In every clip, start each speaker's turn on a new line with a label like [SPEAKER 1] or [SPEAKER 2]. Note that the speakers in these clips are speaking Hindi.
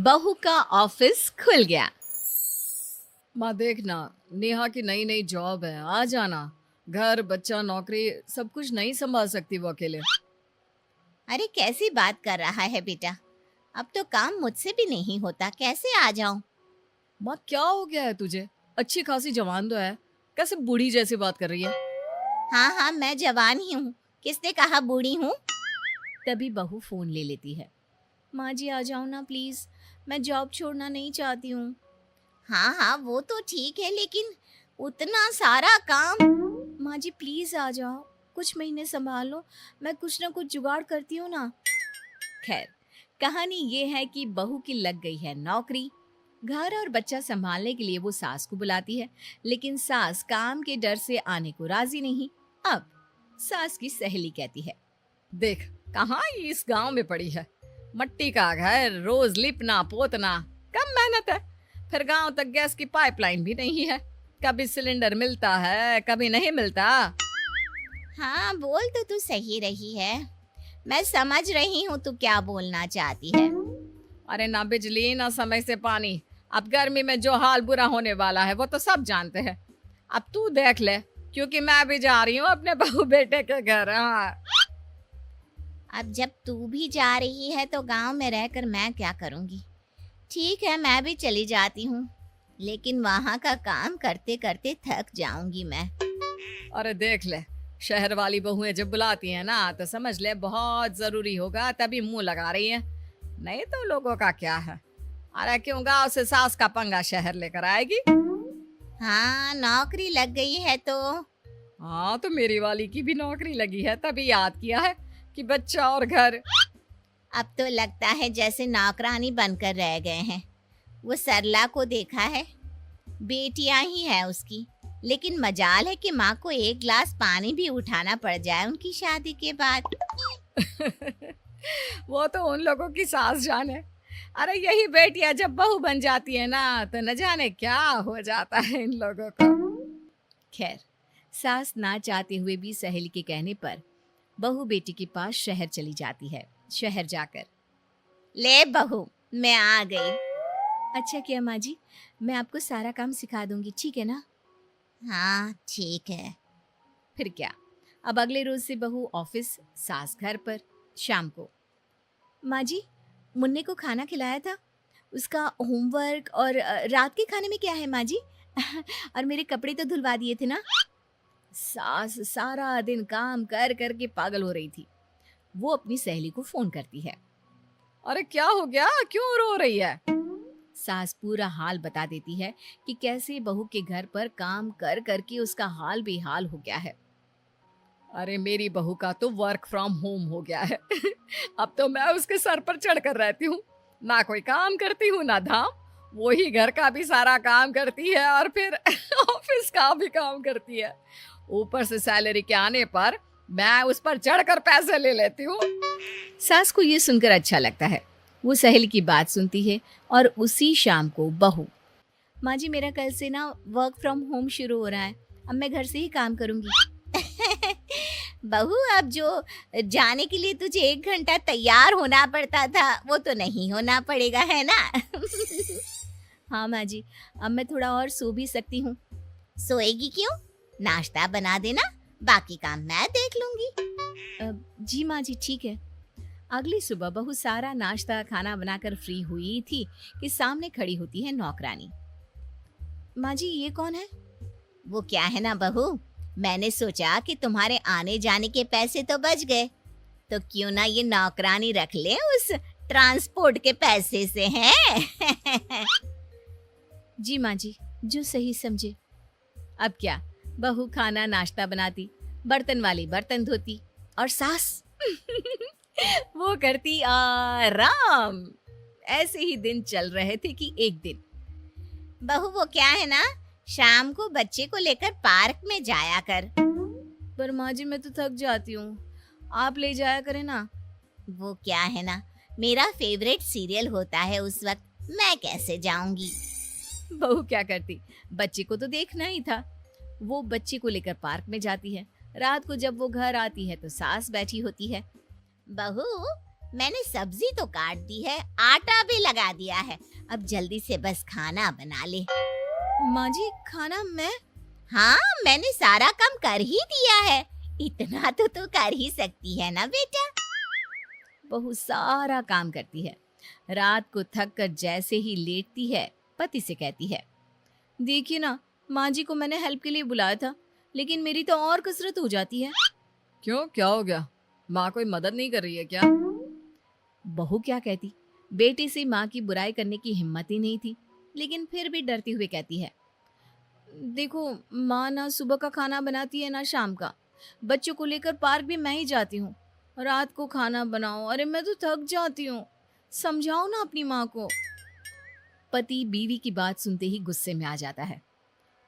[SPEAKER 1] बहू का ऑफिस खुल गया।
[SPEAKER 2] माँ देखना, नेहा की नई नई जॉब है, आ जाना। घर बच्चा नौकरी सब कुछ नहीं संभाल सकती वो अकेले।
[SPEAKER 3] अरे कैसी बात कर रहा है बेटा, अब तो काम मुझसे भी नहीं होता, कैसे आ जाऊं?
[SPEAKER 2] माँ क्या हो गया है तुझे? अच्छी खासी जवान तो है, कैसे बूढ़ी जैसी बात कर रही है?
[SPEAKER 3] हाँ हाँ, मैं जवान ही हूँ, किसने कहा बूढ़ी हूँ?
[SPEAKER 1] तभी बहू फोन ले लेती है। माँ जी आ जाओ ना प्लीज, मैं जॉब छोड़ना नहीं चाहती हूँ।
[SPEAKER 3] हाँ हाँ, वो तो ठीक है, लेकिन उतना सारा काम।
[SPEAKER 1] माँ जी प्लीज आ जाओ, कुछ महीने संभाल लो, मैं कुछ ना कुछ जुगाड़ करती हूँ ना। खैर, कहानी ये है कि बहू की लग गई है नौकरी। घर और बच्चा संभालने के लिए वो सास को बुलाती है, लेकिन सास काम के डर से आने को राजी नहीं। अब सास की सहेली कहती है,
[SPEAKER 2] देख कहाँ ये इस गांव में पड़ी है, मट्टी का घर, रोज लिपना पोतना, कम मेहनत है। फिर गांव तक गैस की पाइपलाइन भी नहीं है, कभी सिलेंडर मिलता है कभी नहीं मिलता।
[SPEAKER 3] हाँ, बोल तो तू सही रही है, मैं समझ रही हूँ तू क्या बोलना चाहती है।
[SPEAKER 2] अरे ना बिजली ना समय से पानी, अब गर्मी में जो हाल बुरा होने वाला है वो तो सब जानते हैं। अब तू देख ले, क्योंकि मैं भी जा रही हूँ अपने बहू बेटे के घर। हाँ,
[SPEAKER 3] अब जब तू भी जा रही है तो गांव में रहकर मैं क्या करूँगी? ठीक है, मैं भी चली जाती हूँ, लेकिन वहाँ का काम करते करते थक जाऊंगी मैं।
[SPEAKER 2] अरे देख ले, शहर वाली बहुएं जब बुलाती हैं ना तो समझ ले बहुत जरूरी होगा, तभी मुंह लगा रही हैं। नहीं तो लोगों का क्या है। अरे क्यों गांव से सास का पंगा शहर लेकर आएगी?
[SPEAKER 3] हाँ, नौकरी लग गई है तो।
[SPEAKER 2] हाँ तो मेरी वाली की भी नौकरी लगी है, तभी याद किया है कि बच्चा और घर।
[SPEAKER 3] अब तो लगता है जैसे नौकरानी बनकर रह गए हैं। वो सरला को देखा है, बेटियां ही है उसकी, लेकिन मजाल है कि माँ को एक गिलास पानी भी उठाना पड़ जाए उनकी शादी के बाद।
[SPEAKER 2] वो तो उन लोगों की सास जाने। अरे यही बेटियां जब बहू बन जाती है ना तो न जाने क्या हो जाता है इन लोगों को।
[SPEAKER 1] खैर, सास ना चाहते हुए भी सहेली के कहने पर बहू बेटी के पास शहर चली जाती है। शहर जाकर,
[SPEAKER 3] ले बहू, मैं आ गई।
[SPEAKER 1] अच्छा किया माँ जी, मैं आपको सारा काम सिखा दूंगी, ठीक है ना?
[SPEAKER 3] हाँ ठीक है।
[SPEAKER 1] फिर क्या, अब अगले रोज से बहू ऑफिस, सास घर पर। शाम को, माँ जी मुन्ने को खाना खिलाया था, उसका होमवर्क और रात के खाने में क्या है माँ जी? और मेरे कपड़े तो धुलवा दिए थे ना? सास सारा दिन काम कर कर के पागल हो रही थी। वो अपनी सहेली को फोन करती है।
[SPEAKER 2] अरे क्या हो गया, क्यों रो रही है?
[SPEAKER 1] सास पूरा हाल बता देती है कि कैसे बहू के घर पर काम कर करके उसका हाल बेहाल हो गया है।
[SPEAKER 2] अरे मेरी बहू का तो वर्क फ्रॉम होम हो गया है। अब तो मैं उसके सर पर चढ़कर रहती हूँ, ना कोई काम करती हूँ ना धाम। वो ही घर का भी सारा काम करती है और फिर ऑफिस का भी काम करती है। ऊपर से सैलरी के आने पर मैं उस पर चढ़कर पैसे ले लेती हूँ।
[SPEAKER 1] सास को ये सुनकर अच्छा लगता है। वो सहेली की बात सुनती है और उसी शाम को बहू, माँ जी मेरा कल से ना वर्क फ्रॉम होम शुरू हो रहा है, अब मैं घर से ही काम करूंगी।
[SPEAKER 3] बहू, अब जो जाने के लिए तुझे 1 घंटा तैयार होना पड़ता था वो तो नहीं होना पड़ेगा, है ना?
[SPEAKER 1] हाँ माँ जी, अब मैं थोड़ा और सो भी सकती हूँ।
[SPEAKER 3] सोएगी क्यों? नाश्ता बना देना, बाकी काम मैं देख लूंगी।
[SPEAKER 1] जी माँ जी ठीक है। अगली सुबह बहू सारा नाश्ता खाना बनाकर फ्री हुई थी कि सामने खड़ी होती है नौकरानी। माँ जी ये कौन है?
[SPEAKER 3] वो क्या है ना बहू, मैंने सोचा कि तुम्हारे आने जाने के पैसे तो बच गए, तो क्यों ना ये नौकरानी रख ले उस ट्रांसपोर्ट के पैसे से, हैं?
[SPEAKER 1] जी माँ जी, जो सही समझे। अब क्या, बहू खाना नाश्ता बनाती, बर्तन वाली बर्तन धोती और सास वो करती आराम। ऐसे ही दिन चल रहे थे कि एक दिन,
[SPEAKER 3] बहू वो क्या है ना, शाम को बच्चे को लेकर पार्क में जाया कर।
[SPEAKER 1] पर माँ जी मैं तो थक जाती हूँ, आप ले जाया करें ना।
[SPEAKER 3] वो क्या है ना, मेरा फेवरेट सीरियल होता है उस वक्त, मैं कैसे जाऊंगी?
[SPEAKER 1] बहू क्या करती, बच्चे को तो देखना ही था। वो बच्चे को लेकर पार्क में जाती है। रात को जब वो घर आती है तो सास बैठी होती है।
[SPEAKER 3] बहू, मैंने सब्जी तो काट दी है, आटा भी लगा दिया है, अब जल्दी से बस खाना बना ले।
[SPEAKER 1] माँ जी खाना मैं?
[SPEAKER 3] हाँ, मैंने सारा काम कर ही दिया है, इतना तो तू कर ही सकती है ना बेटा।
[SPEAKER 1] बहू सारा काम करती है। रात को थक कर जैसे ही लेटती है, पति से कहती है, देखिए ना, माँ जी को मैंने हेल्प के लिए बुलाया था, लेकिन मेरी तो और कसरत हो जाती है।
[SPEAKER 2] क्यों, क्या हो गया? माँ कोई मदद नहीं कर रही है क्या?
[SPEAKER 1] बहू क्या कहती, बेटे से माँ की बुराई करने की हिम्मत ही नहीं थी, लेकिन फिर भी डरते हुए कहती है, देखो माँ ना सुबह का खाना बनाती है ना शाम का, बच्चों को लेकर पार्क भी मैं ही जाती हूँ, रात को खाना बनाओ, अरे मैं तो थक जाती हूँ, समझाओ ना अपनी माँ को। पति बीवी की बात सुनते ही गुस्से में आ जाता है।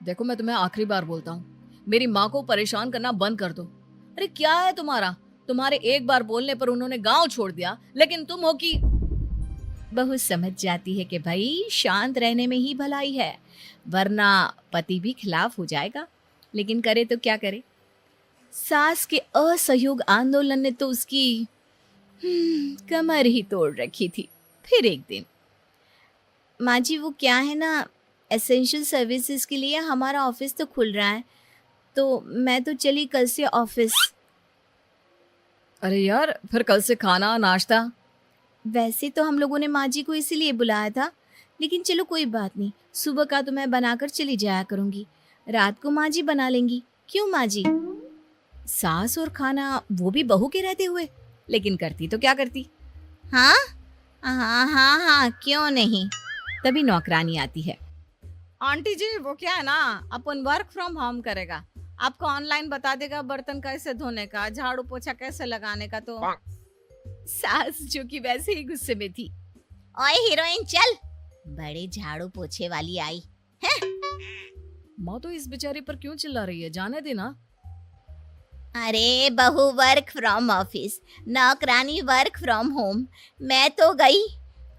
[SPEAKER 2] देखो, मैं तुम्हें आखिरी बार बोलता हूँ, मेरी माँ को परेशान करना बंद कर दो। अरे क्या है तुम्हारा? तुम्हारे एक बार बोलने पर उन्होंने गांव छोड़ दिया, लेकिन तुम हो कि।
[SPEAKER 1] बहू समझ जाती है कि भाई शांत रहने में ही भलाई है, वरना पति भी खिलाफ हो जाएगा, लेकिन करे तो क्या करे। सास के असहयोग आंदोलन ने तो उसकी कमर ही तोड़ रखी थी। फिर एक दिन, माँ जी वो क्या है ना, एसेंशियल सर्विसेज के लिए हमारा ऑफिस तो खुल रहा है, तो मैं तो चली कल से ऑफिस।
[SPEAKER 2] अरे यार, फिर कल से खाना नाश्ता?
[SPEAKER 1] वैसे तो हम लोगों ने माँ जी को इसीलिए बुलाया था, लेकिन चलो कोई बात नहीं, सुबह का तो मैं बनाकर चली जाया करूंगी, रात को माँ जी बना लेंगी। क्यों माँ जी? सास और खाना वो भी बहू के रहते हुए, लेकिन करती तो क्या करती।
[SPEAKER 3] हाँ हाँ हाँ हाँ, क्यों नहीं।
[SPEAKER 1] तभी नौकरानी आती है।
[SPEAKER 2] आंटी जी, वो क्या है ना, अपन वर्क फ्रॉम होम करेगा, आपको ऑनलाइन बता देगा बर्तन कैसे धोने का, झाड़ू पोछा कैसे लगाने का। तो
[SPEAKER 1] सास जो कि वैसे ही गुस्से में थी,
[SPEAKER 3] ओए हीरोइन चल, बड़े झाड़ू पोछे वाली आई है।
[SPEAKER 2] माँ तो इस बेचारी पर क्यों चिल्ला रही है, जाने देना।
[SPEAKER 3] अरे बहू वर्क फ्रॉम ऑफिस, नौकरानी वर्क फ्रॉम होम, मैं तो गई,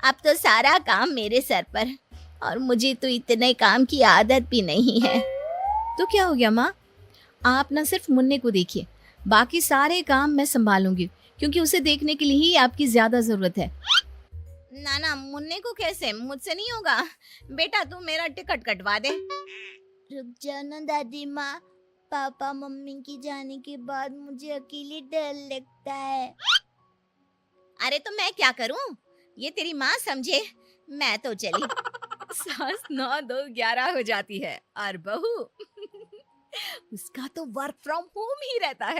[SPEAKER 3] अब तो सारा काम मेरे सर पर, और मुझे तो इतने काम की आदत भी नहीं है।
[SPEAKER 1] तो क्या हो गया माँ, आप ना सिर्फ मुन्ने को देखिए, बाकी सारे काम मैं संभालूंगी, क्योंकि उसे देखने के लिए ही आपकी ज्यादा जरूरत है।
[SPEAKER 3] ना ना, मुन्ने को कैसे, मुझसे नहीं होगा, बेटा तू मेरा टिकट कटवा दे। रुक जाओ ना दादी माँ, पापा मम्मी की जाने के बाद मुझे अकेले डर लगता है। अरे तो मैं क्या करूं, ये तेरी माँ समझे, मैं तो चली।
[SPEAKER 1] सास 9-2-11 हो जाती है और बहू उसका तो वर्क फ्रॉम होम ही रहता है।